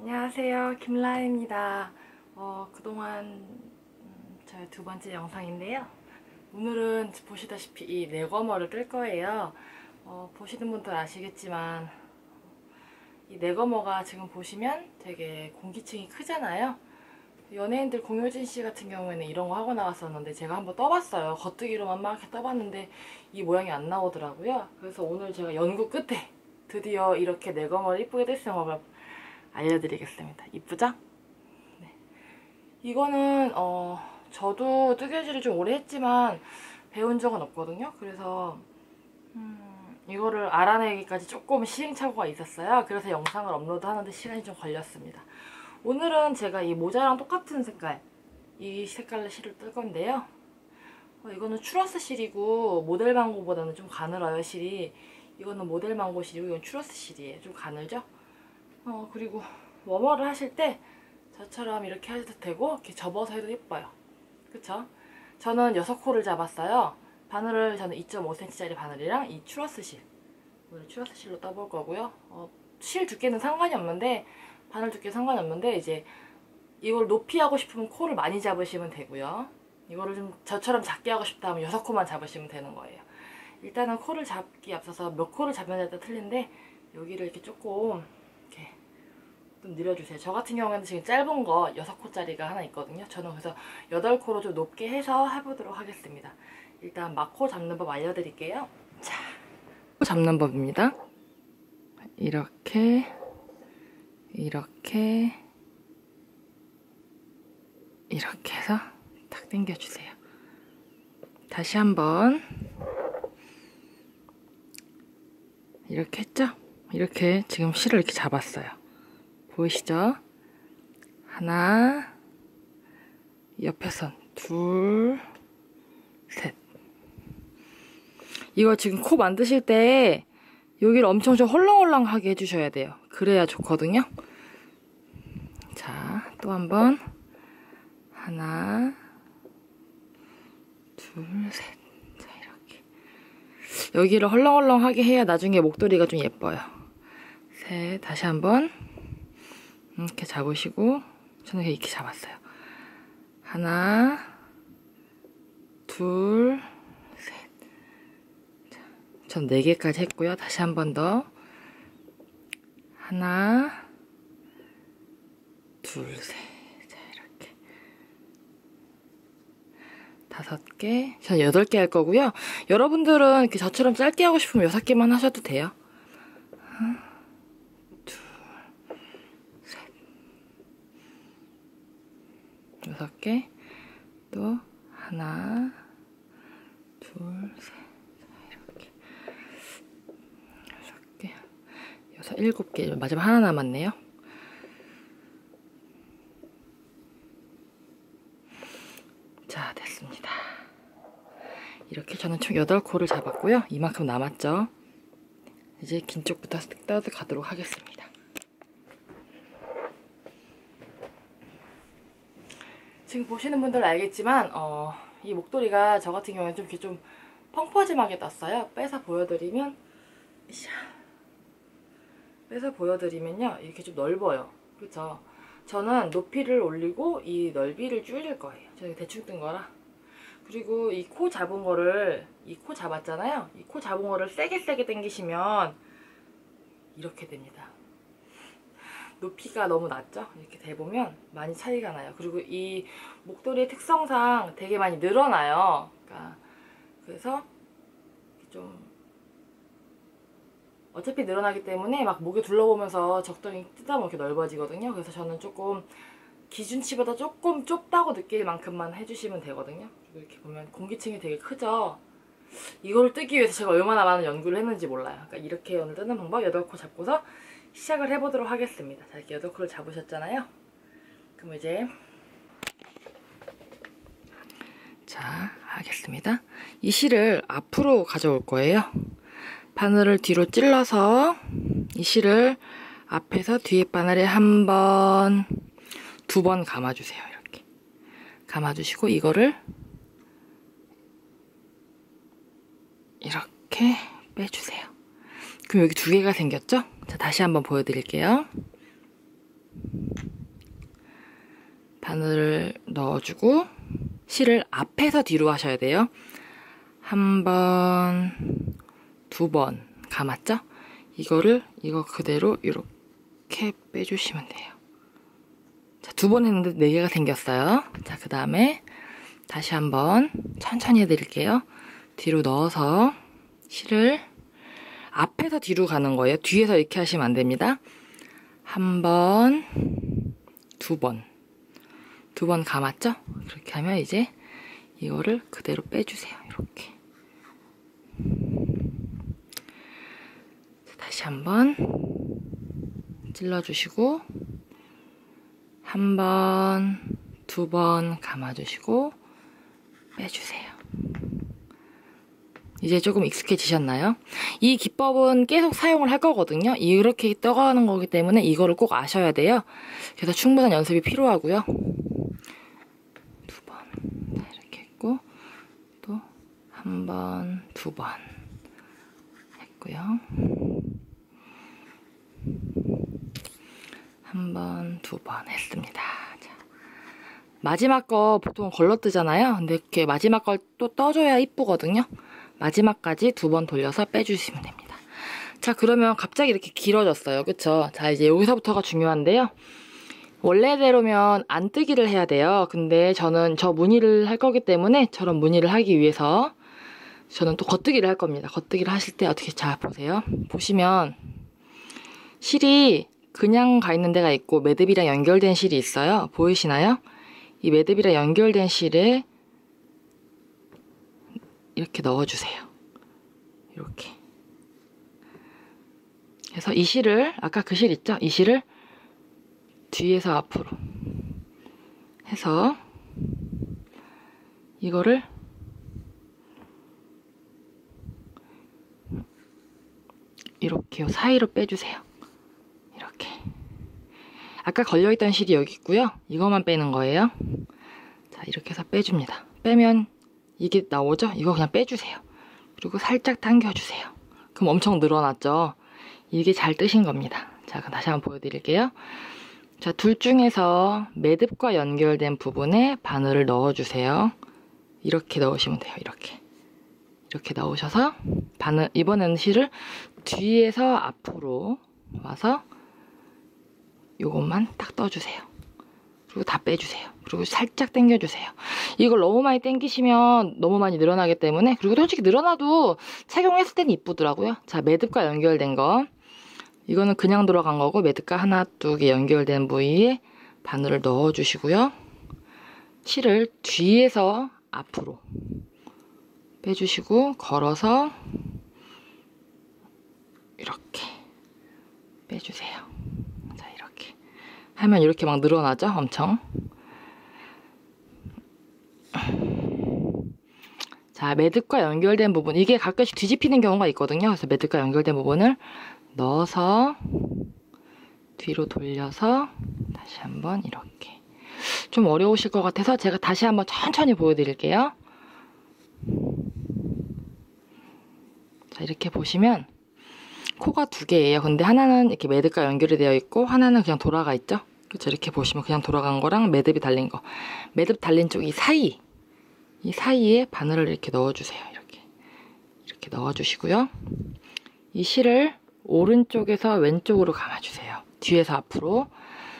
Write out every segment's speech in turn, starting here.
안녕하세요, 김라입니다. 그동안 저의 두 번째 영상인데요. 오늘은 보시다시피 이 내거머를 뜰 거예요. 보시는 분들 아시겠지만 이 내거머가 지금 보시면 되게 공기층이 크잖아요. 연예인들 공효진 씨 같은 경우에는 이런 거 하고 나왔었는데 제가 한번 떠봤어요. 겉뜨기로만 막 이렇게 떠봤는데 이 모양이 안 나오더라고요. 그래서 오늘 제가 연구 끝에 드디어 이렇게 내거머를 이쁘게 뜰 수 있는 법을 알려드리겠습니다. 이쁘죠? 네. 이거는 저도 뜨개질을 좀 오래 했지만 배운 적은 없거든요. 그래서 이거를 알아내기까지 조금 시행착오가 있었어요. 그래서 영상을 업로드하는데 시간이 좀 걸렸습니다. 오늘은 제가 이 모자랑 똑같은 색깔, 이 색깔의 실을 뜰 건데요. 이거는 추러스 실이고 모델 망고보다는 좀 가늘어요, 실이. 이거는 모델 망고 실이고 이건 추러스 실이에요. 좀 가늘죠? 그리고 워머를 하실 때 저처럼 이렇게 해도 되고 이렇게 접어서 해도 예뻐요. 그쵸? 저는 6코를 잡았어요. 바늘을 저는 2.5cm짜리 바늘이랑 이 추러스 실, 오늘 추러스 실로 떠볼 거고요. 실 두께는 상관이 없는데, 바늘 두께 상관이 없는데, 이제 이걸 높이 하고 싶으면 코를 많이 잡으시면 되고요. 이거를 좀 저처럼 작게 하고 싶다 하면 6코만 잡으시면 되는 거예요. 일단은 코를 잡기 앞서서 몇 코를 잡느냐에 따라 틀린데, 여기를 이렇게 조금 이렇게 좀 늘려주세요. 저 같은 경우에는 지금 짧은 거 6코짜리가 하나 있거든요. 저는 그래서 8코로 좀 높게 해서 해보도록 하겠습니다. 일단 막코 잡는 법 알려드릴게요. 자, 코 잡는 법입니다. 이렇게 해서 탁 당겨주세요. 다시 한번 이렇게 했죠? 이렇게 지금 실을 이렇게 잡았어요. 보이시죠? 하나, 옆에 선, 둘, 셋. 이거 지금 코 만드실 때 여기를 엄청 좀 헐렁헐렁하게 해주셔야 돼요. 그래야 좋거든요. 자, 또 한 번. 하나, 둘, 셋. 자, 이렇게. 여기를 헐렁헐렁하게 해야 나중에 목도리가 좀 예뻐요. 셋, 다시 한 번. 이렇게 잡으시고, 저는 이렇게 잡았어요. 하나, 둘, 셋. 자, 전 4개까지 했고요. 다시 한 번 더. 하나, 둘, 셋. 자, 이렇게. 5개. 전 8개 할 거고요. 여러분들은 이렇게 저처럼 짧게 하고 싶으면 6개만 하셔도 돼요. 하나, 둘, 셋. 6개. 또 하나, 둘, 셋. 이렇게 6개, 7개. 마지막 하나 남았네요. 자, 됐습니다. 이렇게 저는 총 8코를 잡았고요. 이만큼 남았죠. 이제 긴 쪽부터 떠서 가도록 하겠습니다. 지금 보시는 분들 알겠지만 이 목도리가 저 같은 경우는 좀 이렇게 좀 펑퍼짐하게 떴어요. 빼서 보여드리면요, 이렇게 좀 넓어요. 그쵸? 저는 높이를 올리고 이 넓이를 줄일 거예요. 저기 대충 뜬 거라. 그리고 이 코 잡은 거를, 이 코 잡았잖아요. 이 코 잡은 거를 세게 당기시면 이렇게 됩니다. 높이가 너무 낮죠? 이렇게 대보면 많이 차이가 나요. 그리고 이 목도리의 특성상 되게 많이 늘어나요. 그래서 좀 어차피 늘어나기 때문에 막 목에 둘러보면서 적당히 뜯다 보면 이렇게 넓어지거든요. 그래서 저는 조금 기준치보다 조금 좁다고 느낄 만큼만 해주시면 되거든요. 그리고 이렇게 보면 공기층이 되게 크죠? 이거를 뜨기 위해서 제가 얼마나 많은 연구를 했는지 몰라요. 그러니까 이렇게 연을 뜨는 방법 8코 잡고서 시작을 해보도록 하겠습니다. 자, 이렇게 8코를 잡으셨잖아요. 그럼 이제 자, 하겠습니다. 이 실을 앞으로 가져올 거예요. 바늘을 뒤로 찔러서 이 실을 앞에서 뒤에 바늘에 1번, 2번 감아주세요. 이렇게 감아주시고 이거를 이렇게 빼주세요. 그럼 여기 2개가 생겼죠? 자, 다시 한번 보여드릴게요. 바늘을 넣어주고 실을 앞에서 뒤로 하셔야 돼요. 한 번, 두 번 감았죠? 이거 그대로 이렇게 빼주시면 돼요. 자, 두 번 했는데 4개가 생겼어요. 자, 그 다음에 다시 한번 천천히 해드릴게요. 뒤로 넣어서 실을 앞에서 뒤로 가는 거예요. 뒤에서 이렇게 하시면 안 됩니다. 한 번, 두 번. 2번 감았죠? 그렇게 하면 이제 이거를 그대로 빼주세요. 이렇게. 다시 한번 찔러주시고 한 번, 2번 감아주시고 빼주세요. 이제 조금 익숙해지셨나요? 이 기법은 계속 사용을 할 거거든요. 이렇게 떠가는 거기 때문에 이거를 꼭 아셔야 돼요. 그래서 충분한 연습이 필요하고요. 2번 이렇게 했고 또 한 번, 2번 했고요. 한 번, 2번 했습니다. 자, 마지막 거 보통 걸러뜨잖아요. 근데 이렇게 마지막 걸 또 떠줘야 이쁘거든요. 마지막까지 2번 돌려서 빼주시면 됩니다. 자, 그러면 갑자기 이렇게 길어졌어요. 그쵸? 자, 이제 여기서부터가 중요한데요. 원래대로면 안뜨기를 해야 돼요. 근데 저는 저 무늬를 할 거기 때문에 저런 무늬를 하기 위해서 저는 또 겉뜨기를 할 겁니다. 겉뜨기를 하실 때 어떻게, 자, 보세요. 보시면 실이 그냥 가 있는 데가 있고 매듭이랑 연결된 실이 있어요. 보이시나요? 이 매듭이랑 연결된 실에 이렇게 넣어주세요. 이렇게. 그래서 이 실을, 아까 그 실 있죠? 이 실을 뒤에서 앞으로 해서 이거를 이렇게 사이로 빼주세요. 이렇게. 아까 걸려있던 실이 여기 있고요. 이거만 빼는 거예요. 자, 이렇게 해서 빼줍니다. 빼면 이게 나오죠? 이거 그냥 빼주세요. 그리고 살짝 당겨주세요. 그럼 엄청 늘어났죠? 이게 잘 뜨신 겁니다. 자, 그럼 다시 한번 보여드릴게요. 자, 둘 중에서 매듭과 연결된 부분에 바늘을 넣어주세요. 이렇게 넣으시면 돼요. 이렇게. 이렇게 넣으셔서 바늘, 이번에는 실을 뒤에서 앞으로 와서 요것만 딱 떠주세요. 그리고 다 빼주세요. 그리고 살짝 당겨주세요. 이걸 너무 많이 당기시면 너무 많이 늘어나기 때문에, 그리고 솔직히 늘어나도 착용했을 때는 이쁘더라고요. 자, 매듭과 연결된 거. 이거는 그냥 들어간 거고 매듭과 하나, 2개 연결된 부위에 바늘을 넣어주시고요. 실을 뒤에서 앞으로 빼주시고 걸어서 이렇게 빼주세요. 자, 이렇게 하면 이렇게 막 늘어나죠? 엄청. 자, 매듭과 연결된 부분, 이게 가끔씩 뒤집히는 경우가 있거든요. 그래서 매듭과 연결된 부분을 넣어서 뒤로 돌려서 다시 한번 이렇게. 좀 어려우실 것 같아서 제가 다시 한번 천천히 보여드릴게요. 자, 이렇게 보시면 코가 2개예요. 근데 하나는 이렇게 매듭과 연결이 되어 있고 하나는 그냥 돌아가 있죠. 그렇죠? 이렇게 보시면 그냥 돌아간 거랑 매듭이 달린 거. 매듭 달린 쪽 이 사이에 바늘을 이렇게 넣어주세요. 이렇게 넣어주시고요. 이 실을 오른쪽에서 왼쪽으로 감아주세요. 뒤에서 앞으로.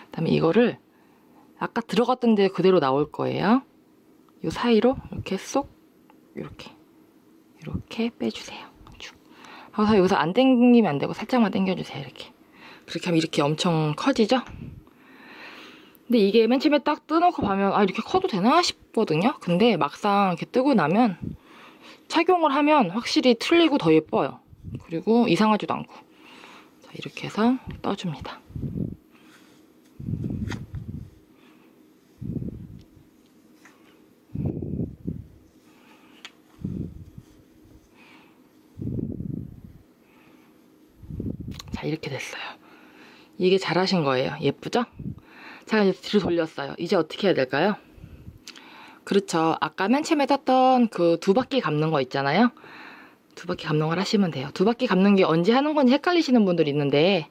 그다음에 이거를 아까 들어갔던 데 그대로 나올 거예요. 이 사이로 이렇게 쏙 이렇게 빼주세요. 그래서 여기서 안 당기면 안 되고 살짝만 당겨주세요. 이렇게. 그렇게 하면 이렇게 엄청 커지죠? 근데 이게 맨 처음에 딱 뜨놓고 보면 아, 이렇게 커도 되나 싶거든요. 근데 막상 이렇게 뜨고 나면 착용을 하면 확실히 틀리고 더 예뻐요. 그리고 이상하지도 않고. 자, 이렇게 해서 떠줍니다. 자, 이렇게 됐어요. 이게 잘하신 거예요. 예쁘죠? 자, 이제 뒤로 돌렸어요. 이제 어떻게 해야 될까요? 그렇죠. 아까 맨 처음에 떴던 그 2바퀴 감는 거 있잖아요. 2바퀴 감는 걸 하시면 돼요. 2바퀴 감는 게 언제 하는 건지 헷갈리시는 분들이 있는데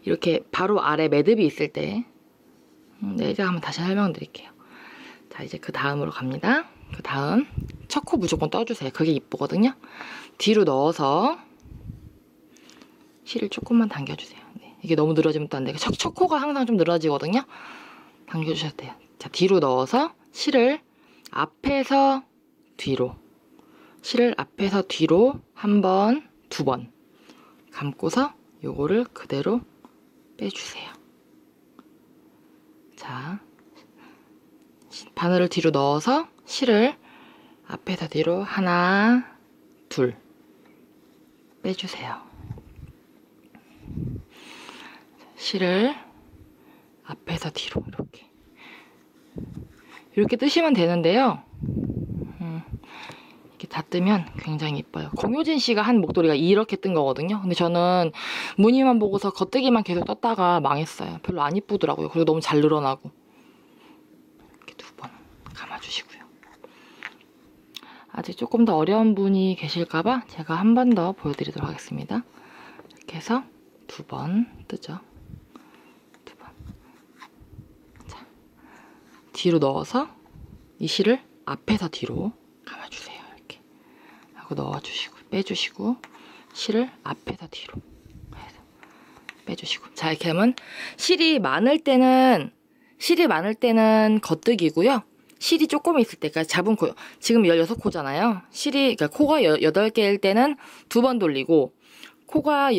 이렇게 바로 아래 매듭이 있을 때 네, 이제 한번 다시 설명드릴게요. 자, 이제 그 다음으로 갑니다. 그 다음 첫 코 무조건 떠주세요. 그게 이쁘거든요. 뒤로 넣어서 실을 조금만 당겨주세요. 네, 이게 너무 늘어지면 또 안 돼요. 첫 코가 항상 좀 늘어지거든요. 당겨주셔도 돼요. 자, 뒤로 넣어서 실을 앞에서 뒤로, 실을 앞에서 뒤로 한 번, 두 번 감고서 요거를 그대로 빼주세요. 자, 바늘을 뒤로 넣어서 실을 앞에서 뒤로 하나, 둘 빼주세요. 실을 앞에서 뒤로 이렇게 뜨시면 되는데요. 이렇게 다 뜨면 굉장히 이뻐요. 공효진 씨가 한 목도리가 이렇게 뜬 거거든요. 근데 저는 무늬만 보고서 겉뜨기만 계속 떴다가 망했어요. 별로 안 이쁘더라고요. 그리고 너무 잘 늘어나고. 이렇게 두 번 감아주시고요. 아직 조금 더 어려운 분이 계실까봐 제가 한 번 더 보여드리도록 하겠습니다. 이렇게 해서 두 번 뜨죠. 두 번. 자, 뒤로 넣어서 이 실을 앞에서 뒤로 감아주세요. 이렇게 하고 넣어주시고 빼주시고 실을 앞에서 뒤로 해서 빼주시고. 자, 이렇게 하면 실이 많을 때는 겉뜨기고요. 실이 조금 있을 때, 그러니까 잡은 코, 지금 16코잖아요. 실이, 그러니까 코가 8개일 때는 두 번 돌리고, 코가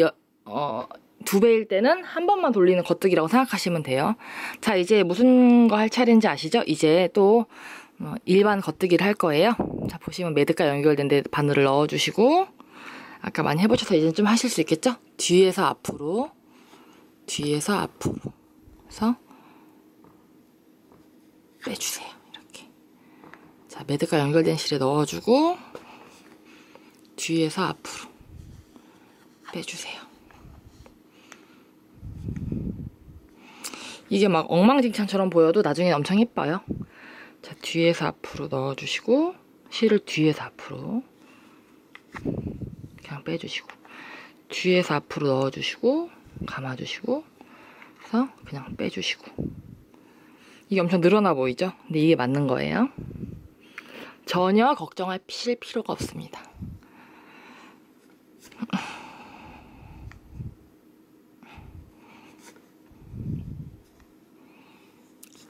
2배일 때는 한 번만 돌리는 겉뜨기라고 생각하시면 돼요. 자, 이제 무슨 거 할 차례인지 아시죠? 이제 또 일반 겉뜨기를 할 거예요. 자, 보시면 매듭과 연결된 데 바늘을 넣어주시고, 아까 많이 해보셔서 이제 좀 하실 수 있겠죠? 뒤에서 앞으로 해서 빼주세요. 이렇게. 자, 매듭과 연결된 실에 넣어주고, 뒤에서 앞으로 빼주세요. 이게 막 엉망진창처럼 보여도 나중에 엄청 예뻐요. 자, 뒤에서 앞으로 넣어주시고, 실을 뒤에서 앞으로 그냥 빼주시고, 뒤에서 앞으로 넣어주시고, 감아주시고, 그래서 그냥 빼주시고. 이게 엄청 늘어나 보이죠? 근데 이게 맞는 거예요. 전혀 걱정하실 필요가 없습니다.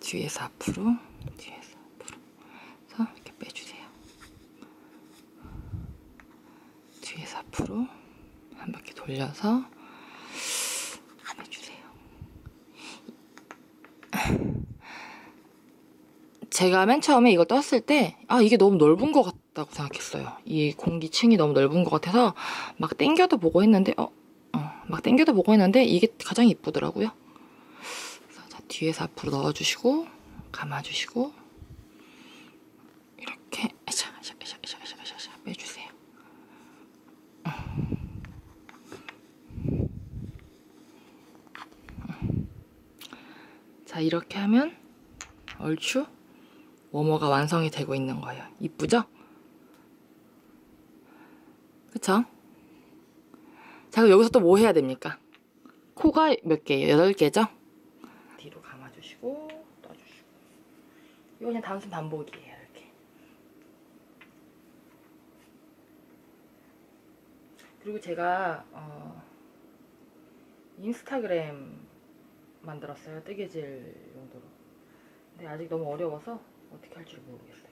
뒤에서 앞으로 해서 이렇게 빼주세요. 뒤에서 앞으로 한 바퀴 돌려서 빼주세요. 제가 맨 처음에 이걸 떴을 때 이게 너무 넓은 것 같다고 생각했어요. 이 공기층이 너무 넓은 것 같아서 막 당겨도 보고 했는데 이게 가장 이쁘더라고요. 뒤에서 앞으로 넣어주시고 감아주시고 이렇게 빼주세요. 자, 이렇게 하면 얼추 워머가 완성이 되고 있는 거예요. 이쁘죠? 그쵸? 자, 그럼 여기서 또 뭐 해야 됩니까? 코가 몇 개예요? 8개죠? 뒤로 감아주시고 떠주시고. 이거 그냥 단순 반복이에요. 이렇게. 그리고 제가 인스타그램 만들었어요. 뜨개질 용도로. 근데 아직 너무 어려워서 어떻게 할지 모르겠어요.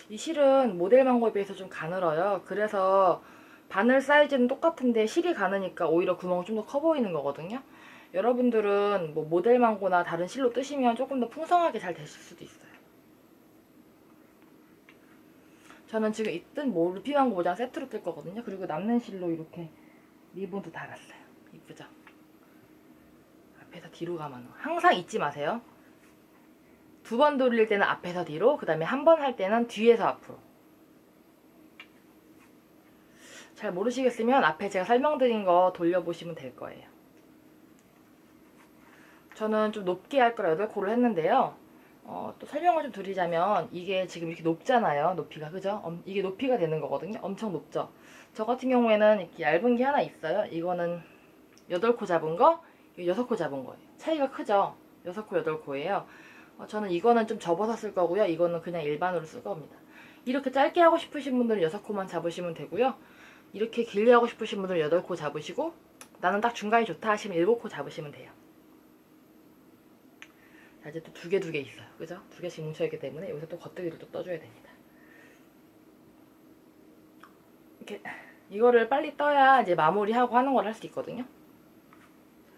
이 실은 모델 망고에 비해서 좀 가늘어요. 그래서 바늘 사이즈는 똑같은데 실이 가느니까 오히려 구멍이 좀 더 커 보이는 거거든요. 여러분들은 뭐 모델 망고나 다른 실로 뜨시면 조금 더 풍성하게 잘 되실 수도 있어요. 저는 지금 있던 루피 망고 모장 세트로 뜰 거거든요. 그리고 남는 실로 이렇게 리본도 달았어요. 이쁘죠? 앞에서 뒤로 감아놓은. 항상 잊지 마세요. 2번 돌릴 때는 앞에서 뒤로, 그 다음에 한 번 할 때는 뒤에서 앞으로. 잘 모르시겠으면 앞에 제가 설명드린 거 돌려보시면 될 거예요. 저는 좀 높게 할 거라 8코를 했는데요. 또 설명을 좀 드리자면 이게 지금 이렇게 높잖아요. 높이가, 그죠? 이게 높이가 되는 거거든요. 엄청 높죠? 저 같은 경우에는 이렇게 얇은 게 하나 있어요. 이거는 8코 잡은 거, 이거 6코 잡은 거예요. 차이가 크죠? 6코, 8코예요. 저는 이거는 좀 접어서 쓸 거고요. 이거는 그냥 일반으로 쓸 겁니다. 이렇게 짧게 하고 싶으신 분들은 6코만 잡으시면 되고요. 이렇게 길게 하고 싶으신 분들은 8코 잡으시고, 나는 딱 중간이 좋다 하시면 7코 잡으시면 돼요. 자, 이제 또 두 개 있어요. 그죠? 2개씩 뭉쳐있기 때문에 여기서 또 겉뜨기를 또 떠줘야 됩니다. 이렇게 이거를 빨리 떠야 이제 마무리하고 하는 걸 할 수 있거든요.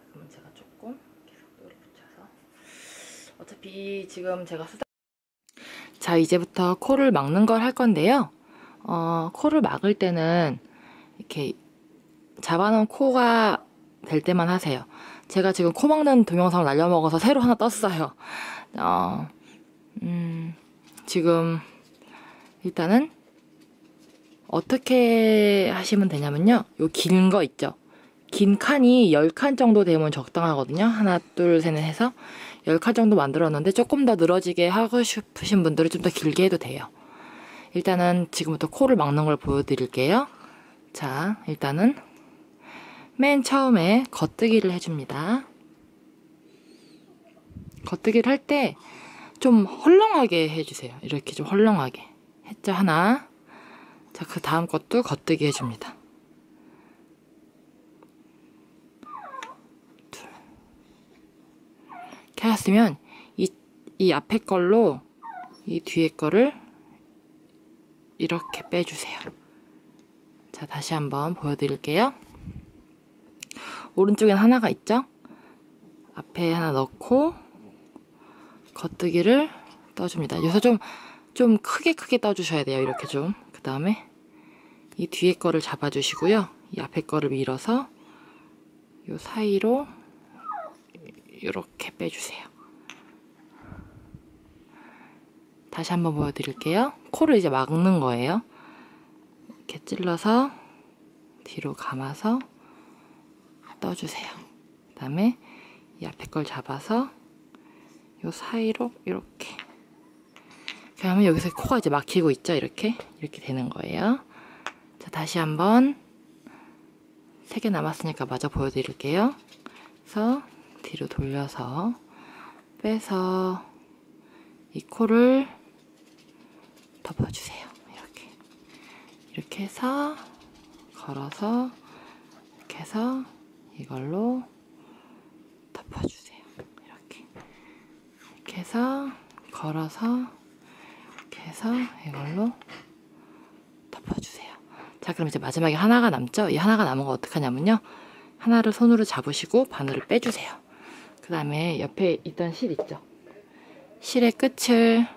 그러면 제가 조금 이렇게 속도를 붙여서, 어차피 지금 제가 자, 이제부터 코를 막는 걸 할 건데요. 코를 막을 때는 이렇게 잡아놓은 코가 될 때만 하세요. 제가 지금 코 막는 동영상을 날려먹어서 새로 하나 떴어요. 지금 일단은 어떻게 하시면 되냐면요. 요 긴 거 있죠? 긴 칸이 10칸 정도 되면 적당하거든요. 하나, 둘, 셋, 넷 해서 10칸 정도 만들었는데 조금 더 늘어지게 하고 싶으신 분들은 좀 더 길게 해도 돼요. 일단은 지금부터 코를 막는 걸 보여드릴게요. 자, 일단은 맨 처음에 겉뜨기를 해줍니다. 겉뜨기를 할 때 좀 헐렁하게 해주세요. 이렇게 좀 헐렁하게 했죠, 하나. 자, 그 다음 것도 겉뜨기 해줍니다. 둘. 이렇게 하셨으면 이 앞에 걸로 이 뒤에 거를 이렇게 빼주세요. 자, 다시 한번 보여드릴게요. 오른쪽엔 하나가 있죠? 앞에 하나 넣고 겉뜨기를 떠줍니다. 여기서 좀 크게 떠주셔야 돼요. 이렇게 좀. 그 다음에 이 뒤에 거를 잡아주시고요. 이 앞에 거를 밀어서 이 사이로 이렇게 빼주세요. 다시 한번 보여드릴게요. 코를 이제 막는 거예요. 이렇게 찔러서 뒤로 감아서 떠주세요. 그 다음에 이 앞에 걸 잡아서 이 사이로 이렇게. 그러면 여기서 코가 이제 막히고 있죠? 이렇게 되는 거예요. 자, 다시 한번 3개 남았으니까 마저 보여드릴게요. 그래서 뒤로 돌려서 빼서 이 코를 덮어주세요. 이렇게 해서 걸어서 이렇게 해서 이걸로 덮어주세요. 이렇게 해서 걸어서 이렇게 해서 이걸로 덮어주세요. 자, 그럼 이제 마지막에 하나가 남죠? 이 하나가 남은 거 어떻게 하냐면요. 하나를 손으로 잡으시고 바늘을 빼주세요. 그 다음에 옆에 있던 실 있죠? 실의 끝을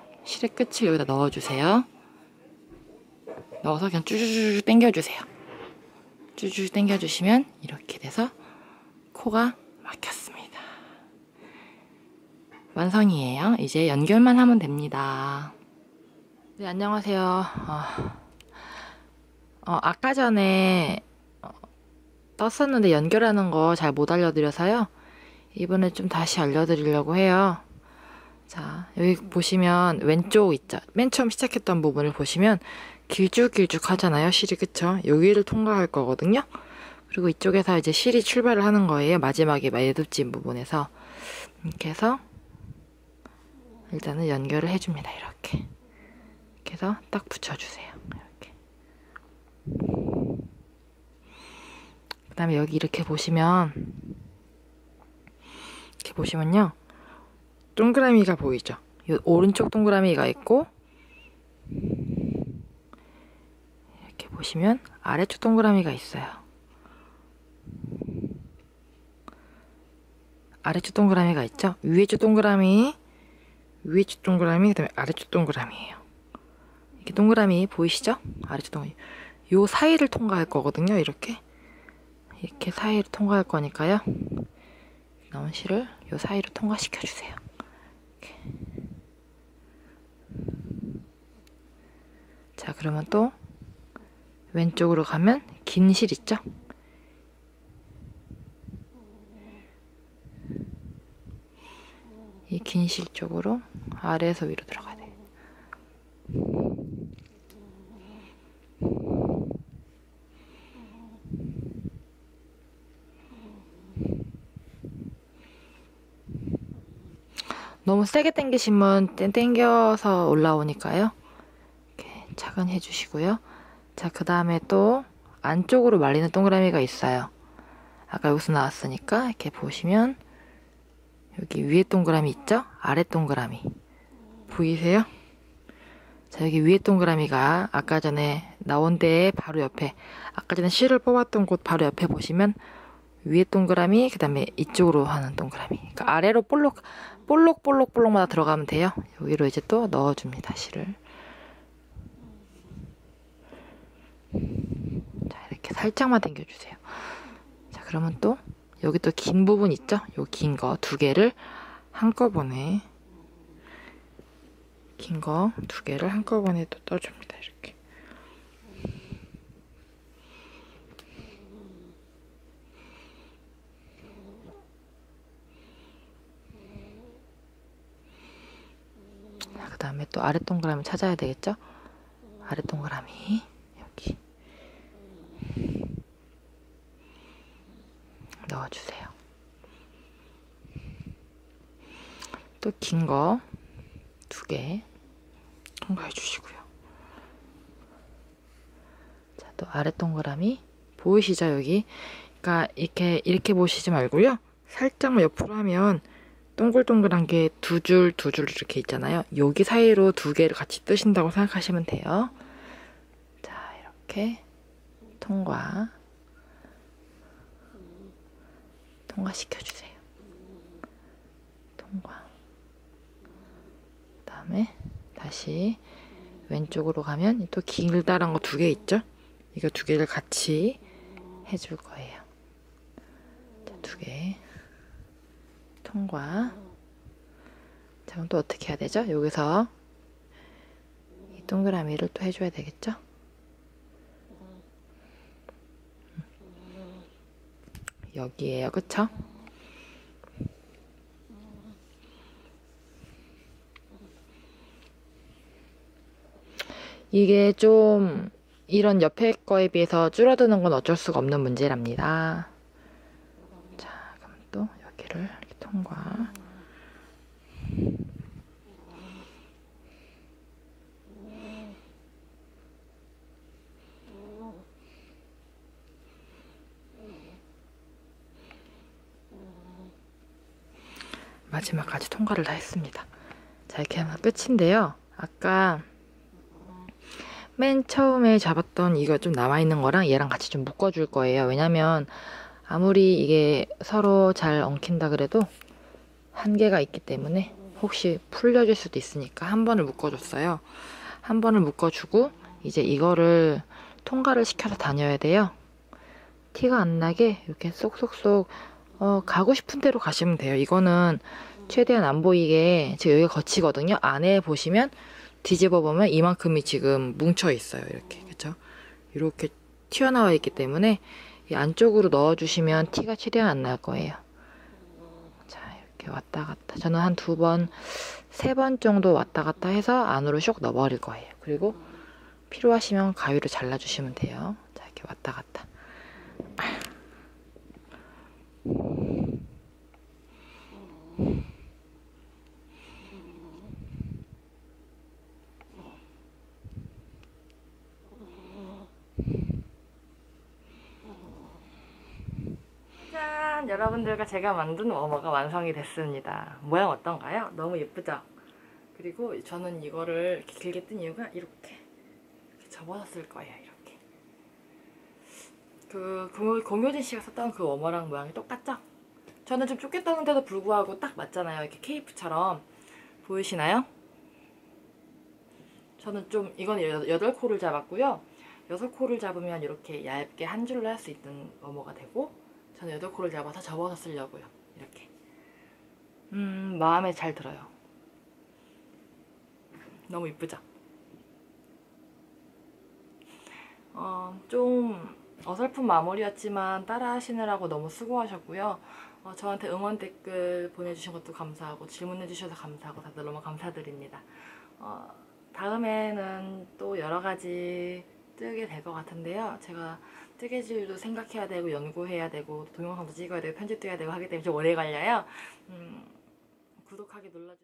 여기다 넣어주세요. 넣어서 그냥 쭈쭈쭈 당겨주세요. 쭈쭈 당겨주시면 이렇게 돼서 코가 막혔습니다. 완성이에요. 이제 연결만 하면 됩니다. 네, 안녕하세요. 아까 전에 떴었는데 연결하는 거 잘 못 알려드려서요. 이번에 좀 다시 알려드리려고 해요. 자, 여기 보시면 왼쪽 있죠? 맨 처음 시작했던 부분을 보시면 길쭉길쭉 하잖아요, 실이. 그쵸? 여기를 통과할 거거든요. 그리고 이쪽에서 이제 실이 출발을 하는 거예요. 마지막에 매듭진 부분에서. 이렇게 해서 일단은 연결을 해줍니다. 이렇게 해서 딱 붙여주세요. 이렇게. 그 다음에 여기 이렇게 보시면요, 동그라미가 보이죠? 이 오른쪽 동그라미가 있고, 이렇게 보시면 아래쪽 동그라미가 있어요. 아래쪽 동그라미가 있죠? 위에쪽 동그라미, 그 다음에 아래쪽 동그라미예요. 이렇게 동그라미 보이시죠? 아래쪽 동그라미. 요 사이를 통과할 거거든요. 이렇게 사이를 통과할 거니까요. 나온 실을 요 사이로 통과시켜 주세요. 이렇게. 자, 그러면 또 왼쪽으로 가면 긴 실 있죠? 이 긴 실 쪽으로 아래에서 위로 들어가야 돼요. 너무 세게 당기시면 당겨서 올라오니까요. 이렇게 차근히 해주시고요. 자, 그 다음에 또 안쪽으로 말리는 동그라미가 있어요. 아까 여기서 나왔으니까 이렇게 보시면 여기 위에 동그라미 있죠? 아래 동그라미 보이세요? 자, 여기 위에 동그라미가 아까 전에 나온 데에 바로 옆에, 아까 전에 실을 뽑았던 곳 바로 옆에 보시면 위에 동그라미, 그 다음에 이쪽으로 하는 동그라미. 그러니까 아래로 볼록마다 들어가면 돼요. 여기로 이제 또 넣어줍니다, 실을. 자, 이렇게 살짝만 당겨주세요. 자, 그러면 또 여기 또 긴 부분 있죠? 요 긴 거 두 개를 한꺼번에, 긴 거 두 개를 한꺼번에 또 떠줍니다. 이렇게. 그 다음에 또 아래 동그라미 찾아야 되겠죠? 아래 동그라미 여기 넣어주세요. 또 긴 거 두 개 통과해 주시고요. 자, 또 아래 동그라미 보이시죠? 여기. 그러니까 이렇게 보시지 말고요. 살짝만 옆으로 하면 동글동글한 게 두 줄 이렇게 있잖아요. 여기 사이로 두 개를 같이 뜨신다고 생각하시면 돼요. 자, 이렇게 통과시켜주세요. 통과. 그 다음에 다시 왼쪽으로 가면 또 길다란 거 두 개 있죠? 이거 두 개를 같이 해줄 거예요. 자, 두 개. 통과. 자, 그럼 또 어떻게 해야 되죠? 여기서 이 동그라미를 또 해줘야 되겠죠? 여기에요, 그쵸? 이게 좀 이런 옆에 거에 비해서 줄어드는 건 어쩔 수가 없는 문제랍니다. 자, 그럼 또 여기를 이렇게 통과. 마지막까지 통과를 다 했습니다. 자, 이렇게 하면 끝인데요. 아까 맨 처음에 잡았던 이거 좀 남아있는 거랑 얘랑 같이 좀 묶어줄 거예요. 왜냐면 아무리 이게 서로 잘 엉킨다 그래도 한계가 있기 때문에 혹시 풀려질 수도 있으니까 한 번을 묶어줬어요. 한 번을 묶어주고 이제 이거를 통과를 시켜서 다녀야 돼요. 티가 안 나게 이렇게 쏙쏙쏙 가고 싶은 대로 가시면 돼요. 이거는 최대한 안 보이게 지금 여기가 거치거든요. 안에 보시면 뒤집어 보면 이만큼이 지금 뭉쳐 있어요. 이렇게, 그쵸? 이렇게 튀어나와 있기 때문에 이 안쪽으로 넣어주시면 티가 최대한 안 날 거예요. 자, 이렇게 왔다 갔다. 저는 한 두 번, 세 번 정도 왔다 갔다 해서 안으로 쇽 넣어버릴 거예요. 그리고 필요하시면 가위로 잘라주시면 돼요. 자, 이렇게 왔다 갔다. 짠! 여러분들과 제가 만든 워머가 완성이 됐습니다. 모양 어떤가요? 너무 예쁘죠? 그리고 저는 이거를 이렇게 길게 뜬 이유가 이렇게 접어서 쓸 거예요. 이렇게. 공효진 씨가 썼던 그 워머랑 모양이 똑같죠? 저는 좀 좁게 떴는데도 불구하고 딱 맞잖아요. 이렇게 케이프처럼. 보이시나요? 저는 좀, 이건 8코를 잡았고요. 6코를 잡으면 이렇게 얇게 한 줄로 할 수 있는 워머가 되고, 저는 8코를 잡아서 접어서 쓰려고요. 이렇게. 마음에 잘 들어요. 너무 이쁘죠? 좀 어설픈 마무리였지만 따라 하시느라고 너무 수고하셨고요. 저한테 응원 댓글 보내주신 것도 감사하고 질문해주셔서 감사하고 다들 너무 감사드립니다. 다음에는 또 여러가지 뜨게 될 것 같은데요. 제가 뜨개질도 생각해야 되고 연구해야 되고 동영상도 찍어야 되고 편집도 해야 되고 하기 때문에 좀 오래 걸려요. 구독하기 눌러주세요.